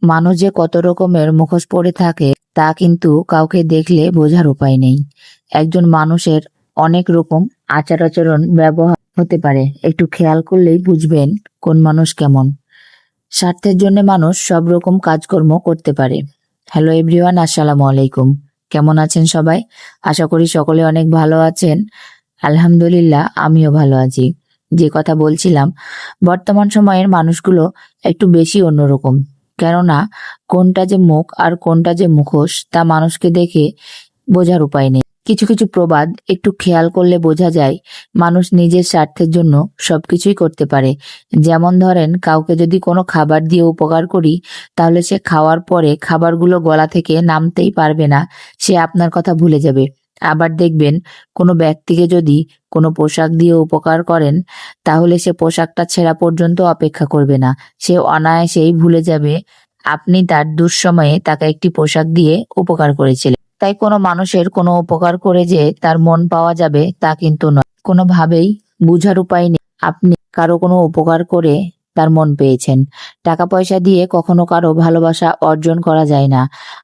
মানুষ যে কত রকমের মুখোশ পরে থাকে তা কিন্তু কাউকে দেখলে বোঝার উপায় নেই। একজন মানুষের অনেক রকম আচার আচরণ ব্যবহার হতে পারে, একটু খেয়াল করলেই বুঝবেন কোন মানুষ কেমন। স্বার্থের জন্য মানুষ সব রকম কাজকর্ম করতে পারে। হ্যালো এভরিওয়ান, আসসালামু আলাইকুম। কেমন আছেন সবাই? আশা করি সকলে অনেক ভালো আছেন। আলহামদুলিল্লাহ, আমিও ভালো আছি। যে কথা বলছিলাম, বর্তমান সময়ের মানুষগুলো একটু বেশি অন্যরকম। কেননা কোনটা যে মুখ আর কোনটা যে মুখোশ তা মানুষকে দেখে বোঝার উপায় নেই। কিছু কিছু প্রবাদ একটু খেয়াল করলে বোঝা যায় মানুষ নিজের স্বার্থের জন্য সবকিছুই করতে পারে। যেমন ধরেন, কাউকে যদি কোনো খাবার দিয়ে উপকার করি, তাহলে সে খাওয়ার পরে খাবারগুলো গলা থেকে নামতেই পারবে না, সে আপনার কথা ভুলে যাবে। আবার দেখবেন, কোনো ব্যক্তিকে যদি কোনো পোশাক দিয়ে উপকার করেন, তাহলে সে পোশাকটা ছেঁড়া পর্যন্ত অপেক্ষা করবে না, সে অনায়াসেই ভুলে যাবে আপনি তার দুঃসময়ে তাকে একটি পোশাক দিয়ে উপকার করেছিলেন। তাই কোনো মানুষের কোনো উপকার করে যে তার মন পাওয়া যাবে তা কিন্তু নয়। কোনোভাবেই বুঝার উপায় নেই আপনি কারো কোনো উপকার করে তার মন পেয়েছেন। টাকা পয়সা দিয়ে কখনো কারো ভালোবাসা অর্জন করা যায় না।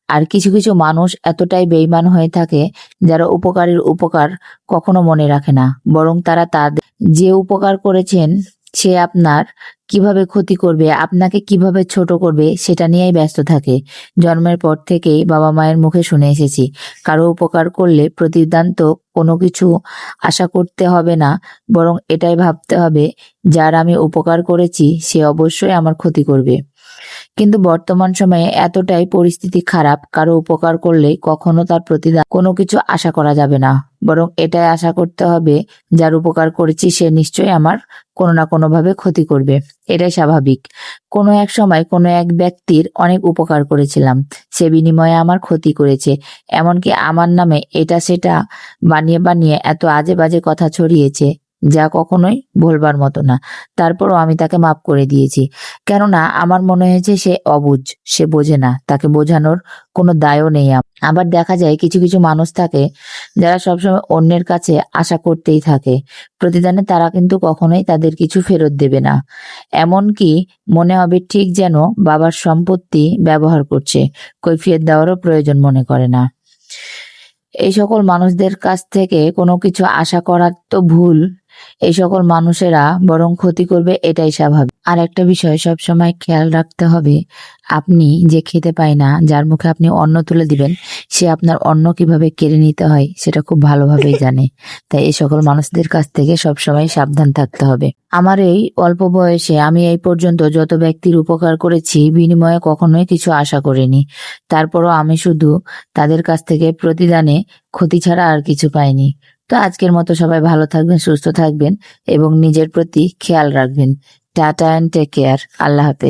আর কিছু কিছু মানুষ এতটাই বেইমান হয়ে থাকে যারা উপকারীর উপকার কখনো মনে রাখে না, বরং তারা তাদের যে উপকার করেছেন সে আপনার কিভাবে ক্ষতি করবে, আপনাকে কিভাবে ছোট করবে সেটা নিয়েই ব্যস্ত থাকে। জন্মের পর থেকেই বাবা মায়ের মুখে শুনে এসেছি, কারো উপকার করলে প্রতিদান তো কোনো কিছু আশা করতে হবে না, বরং এটাই ভাবতে হবে যার আমি উপকার করেছি সে অবশ্যই আমার ক্ষতি করবে। কিন্তু বর্তমান সময়ে এতটাই পরিস্থিতি খারাপ, কারো উপকার করলে কখনো তার প্রতিদান কোনো কিছু আশা করা যাবে না, বরং এটাই আশা করতে হবে যার উপকার করেছি সে নিশ্চয়ই আমার কোনো না কোনো ভাবে ক্ষতি করবে। এটাই স্বাভাবিক। কোনো এক সময় কোনো এক ব্যক্তির অনেক উপকার করেছিলাম, সে বিনিময়ে আমার ক্ষতি করেছে, এমনকি আমার নামে এটা সেটা বানিয়ে বানিয়ে এত আজে বাজে কথা ছড়িয়েছে যা কখনোই বলবার মতো না। তারপরও আমি তাকে মাফ করে দিয়েছি, কেননা আমার মনে হয়েছে সে অবুঝ, সে বোঝে না, তাকে বোঝানোর কোনো দায়ও নেই আবার দেখা যায় কিছু কিছু মানুষ থাকে যারা সবসময় অন্যের কাছে আশা করতেই থাকে, প্রতিদানে তারা কিন্তু কখনোই তাদের কিছু ফেরত দেবে না। এমনকি মনে হবে ঠিক যেন বাবার সম্পত্তি ব্যবহার করছে, কৈফিয়ত দেওয়ারও প্রয়োজন মনে করে না। এই সকল মানুষদের কাছ থেকে কোনো কিছু আশা করা তো ভুল। এই সকল মানুষেরা বরং ক্ষতি করবে, এটাই স্বাভাবিক। আর একটা বিষয় সবসময় খেয়াল রাখতে হবে, আপনি যে খেতে পায় না, যার মুখে আপনি অন্ন তুলে দিবেন, সে আপনার অন্ন কিভাবে কেড়ে নিতে হয় সেটা খুব ভালোভাবেই জানে। তাই এই সকল মানুষদের কাছ থেকে সবসময় সাবধান থাকতে হবে। আমার এই অল্প বয়সে আমি এই পর্যন্ত যত ব্যক্তির উপকার করেছি, বিনিময়ে কখনোই কিছু আশা করিনি। তারপরও আমি শুধু তাদের কাছ থেকে প্রতিদানে ক্ষতি ছাড়া আর কিছু পাইনি। তো আজকের মতো সবাই ভালো থাকবেন, সুস্থ থাকবেন এবং নিজের প্রতি খেয়াল রাখবেন। Tata and take care. Allah হাফেজ।